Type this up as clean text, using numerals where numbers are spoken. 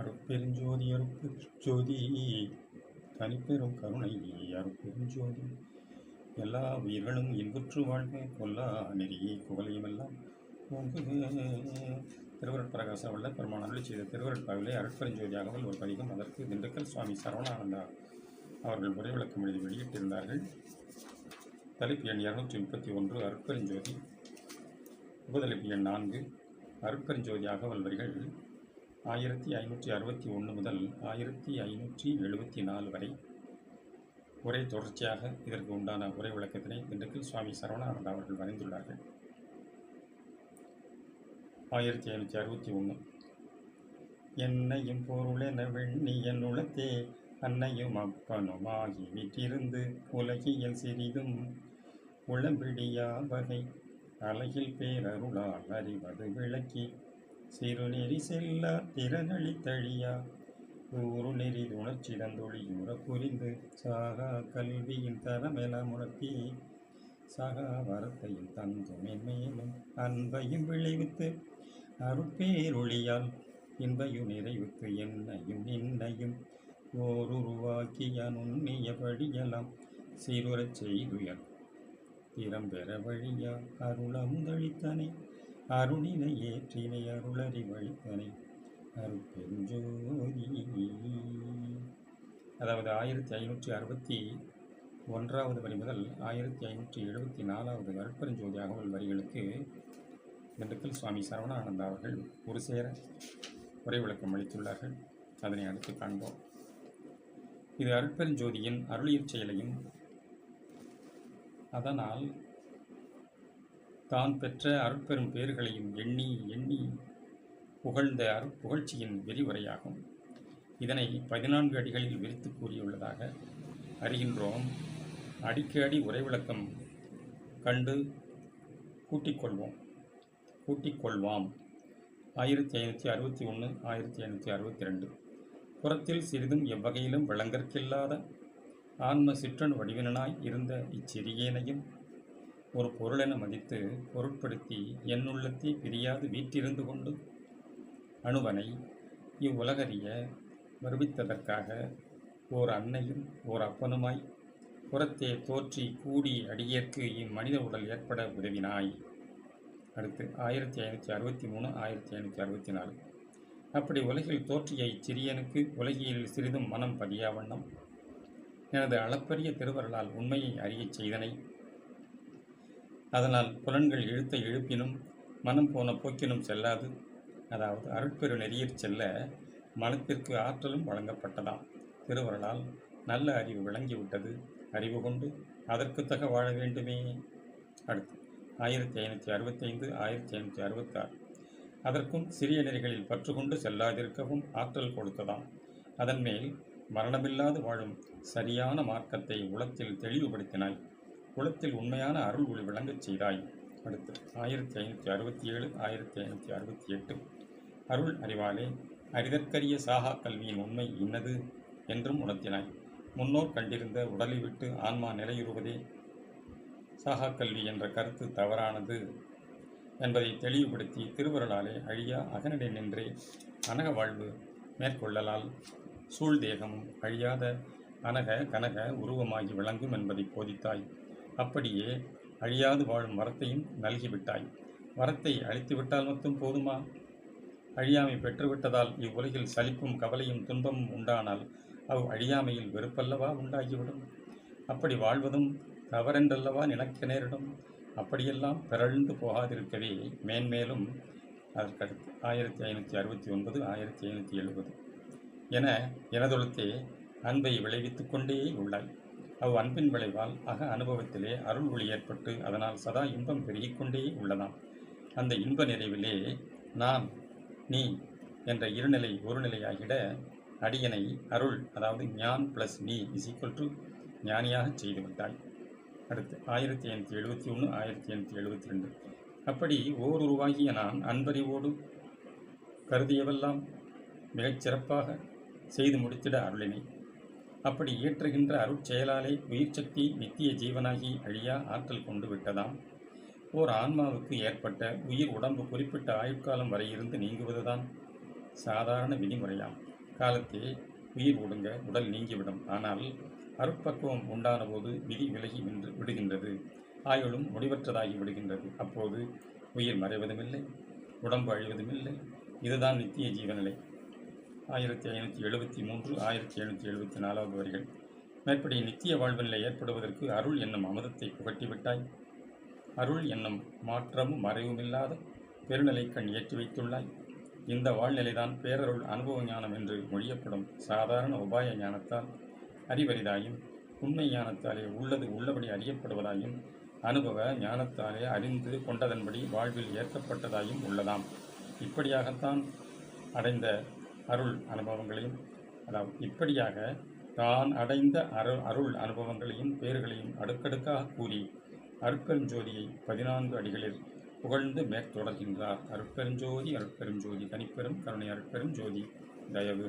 அருட்பெருஞ்சோதி அருட்பெருஞ்சோதி தனிப்பெரும் கருணை அருட்பெருஞ்சோதி எல்லா உயிர்களும் இன்புற்று வாழ்க கொல்லா நெறியை குவலையுமெல்லாம் திருவருட்பிரகாச வல்ல பெருமான் அருளி செய்த திருவருட்பாவிலே அருட்பெருஞ்சோதியாகவல் ஒரு பதிகம். அதற்கு திண்டுக்கல் சுவாமி சரவணானந்தா அவர்கள் உரை விளக்கம் எழுதி வெளியிட்டிருந்தார்கள். தலைப்பு எண் 231 அருட்பெருஞ்சோதி. உபதலைப்பு எண் 4 அருட்பெருஞ்சோதி அகவல் வரிகள் 1561 முதல் 1574 வரை. உரை தொடர்ச்சியாக இதற்கு உண்டான உரை விளக்கத்தினை திண்டுக்கல் சுவாமி சரவணானந்தா அவர்கள் வரைந்துள்ளார்கள். 1561 என்னையும் பொருளென வெண்ணியன் உளத்தே அன்னையும் அப்பனுமாகி விட்டிருந்து உலகியல் சிறிதும் உளம்பிடியா வகை அலகில் பேரருளால் அறிவது விளக்கி சிறுநெறி செல்லா திறனளி தழியா ஊரு நெறி உணர்ச்சி தந்தொழியுற புரிந்து சாகா கல்வியின் தரமெல்லாம் உணர்த்தி சகா வரத்தையும் தந்து மென்மேலும் அன்பையும் விளைவித்து அருட்பேரொழியால் இன்பையும் நிறைவுத்து என்னையும் நின்னையும் ஓருருவாக்கிய நுண்ணியபடியெல்லாம் சீருறச் செய்துயர் திறம்பெற வழியா அருளமுதளித்தனை அருணினை ஏற்றினை அருளறி வழித்தனை அருட்பெருஞ்சோதி. அதாவது 1561வது வரி முதல் 1574வது அருட்பெருஞ்சோதி அகவல் வரிகளுக்கு திண்டுக்கல் சுவாமி சரவணானந்தா அவர்கள் ஒரு சேர உரை விளக்கம் அளித்துள்ளார்கள். அதனை அடுத்து காண்போம். இது அருட்பெருஞ்சோதியின் அருளியற் செயலையும் அதனால் தான் பெற்ற அருட்பெரும் பேர்களையும் எண்ணி எண்ணி புகழ்ந்த அருட்புகழ்ச்சியின் விரிவுரையாகும். இதனை 14 அடிகளில் விரித்து கூறியுள்ளதாக அறிகின்றோம். அடிக்கு அடி உரை விளக்கம் கண்டு கூட்டிக்கொள்வாம். 1561 1562 புறத்தில் சிறிதும் எவ்வகையிலும் விளங்கற்கில்லாத ஆன்ம சிற்றணு வடிவினாய் இருந்த இச்சிறியேனையும் ஒரு பொருளென மதித்து பொருட்படுத்தி என்னுள்ளத்தை பிரியாது வீற்றிருந்து கொண்டு அணுவனை இவ்வுலகறிய வருவித்ததற்காக ஓர் அன்னையும் ஓர் அப்பனுமாய் புறத்தே தோற்றி கூடி அடியேற்கு இம்மனித உடல் ஏற்பட உதவினாய். அடுத்து 1563 1564 அப்படி உலகில் தோற்றிய இச்சிறியனுக்கு உலகியல் சிறிதும் மனம் பதியா வண்ணம் எனது அளப்பரிய திருவருளால் உண்மையை அறியச் செய்தனை. அதனால் புலன்கள் இழுத்த இழுப்பினும் மனம் போன போக்கினும் செல்லாது, அதாவது அருட்பெரு நெறியிற் செல்ல மனத்திற்கு ஆற்றலும் வழங்கப்பட்டதாம். திருவருளால் நல்ல அறிவு விளங்கிவிட்டது. அறிவு கொண்டு அதற்கு தக வாழ வேண்டுமே. அடுத்து 1565 1566 அதற்கும் சிறிய நெறிகளில் பற்று கொண்டு செல்லாதிருக்கவும் ஆற்றல் கொடுத்ததாம். அதன் மேல் மரணமில்லாது வாழும் சரியான மார்க்கத்தை உளத்தில் தெளிவுபடுத்தினாய். உளத்தில் உண்மையான அருள் ஒளி விளங்கச் செய்தாய். அடுத்து 1567 1568 அருள் அறிவாலே அறிதற்கரிய சாகா கல்வியின் உண்மை இன்னது என்றும் உணர்த்தினாய். முன்னோர் கண்டிருந்த உடலை விட்டு ஆன்மா நிலையுறுவதே சாகா கல்வி என்ற கருத்து தவறானது என்பதை தெளிவுபடுத்தி திருவருளாலே அழியா அகநிலை நின்றே அனக வாழ்வு மேற்கொள்ளலால் சூழ்தேகமும் அழியாத அனக கனக உருவமாகி விளங்கும் என்பதை போதித்தாய். அப்படியே அழியாது வாழும் வரத்தையும் நல்கிவிட்டாய். வரத்தை அழித்துவிட்டால் மட்டும் போதுமா? அழியாமை பெற்றுவிட்டதால் இவ்வுலகில் சலிப்பும் கவலையும் துன்பமும் உண்டானால் அழியாமையில் வெறுப்பல்லவா உண்டாகிவிடும். அப்படி வாழ்வதும் தவறென்றல்லவா நினைக்க நேரிடும். அப்படியெல்லாம் பிறழ்ந்து போகாதிருக்கவே மேன்மேலும் அதற்கடுத்து 1569 1570 என எனதொழுத்தே அன்பை விளைவித்து கொண்டே உள்ளாய். அன்பின் விளைவால் அக அனுபவத்திலே அருள் ஒளி ஏற்பட்டு அதனால் சதா இன்பம் பெருகிக்கொண்டே உள்ளதாம். அந்த இன்ப நிறைவிலே நான் நீ என்ற இருநிலை ஒரு நிலையாகிட அடியனை அருள், அதாவது ஞான் + நீ = ஞானியாக செய்துவிட்டாய். அடுத்து 1571 1572 அப்படி ஓருருவாகிய நான் அன்பறிவோடு கருதியவெல்லாம் மிகச் சிறப்பாக செய்து முடித்திட அருளினை. அப்படி இயற்றுகின்ற அருட்செயலாலே உயிர் சக்தி நித்திய ஜீவனாகி அழியா ஆற்றல் கொண்டு விட்டதாம். ஓர் ஆன்மாவுக்கு ஏற்பட்ட உயிர் உடம்பு குறிப்பிட்ட ஆயுட்காலம் வரை இருந்து நீங்குவதுதான் சாதாரண விதிமுறையாம். காலத்தே உயிர் ஒடுங்க உடல் நீங்கிவிடும். ஆனால் அருட்பக்குவம் உண்டான போது விதி விலகி விடுகின்றது. ஆயுளும் முடிவற்றதாகி விடுகின்றது. அப்போது உயிர் மறைவதுமில்லை, உடம்பு அழிவதுமில்லை. இதுதான் நித்திய ஜீவநிலை. 1573 1774 வரிகள். மேற்படி நித்திய வாழ்வு நிலை ஏற்படுவதற்கு அருள் என்னும் அமுதத்தை புகட்டிவிட்டாய். அருள் என்னும் மாற்றமும் மறைவுமில்லாத பெருநிலை கண் ஏற்றி வைத்துள்ளாய். இந்த வாழ்நிலைதான் பேரருள் அனுபவ ஞானம் என்று மொழியப்படும் சாதாரண உபாய ஞானத்தால் அறிவரிதாயும், உண்மை ஞானத்தாலே உள்ளது உள்ளபடி அறியப்படுவதாயும், அனுபவ ஞானத்தாலே அறிந்து கொண்டதன்படி வாழ்வில் ஏற்கப்பட்டதாயும் உள்ளதாம். இப்படியாகத்தான் அடைந்த அருள் அனுபவங்களையும், அதாவது இப்படியாக தான் அடைந்த அருள் அனுபவங்களையும் பேர்களையும் அடுக்கடுக்காக கூறி அருட்பெருஞ்சோதியை 14 அடிகளில் புகழ்ந்து மேற்தொடர்கின்றார். அருட்பெருஞ்சோதி அருட்பெருஞ்சோதி தனிப்பெரும் கருணை அருட்பெருஞ்சோதி தயவு.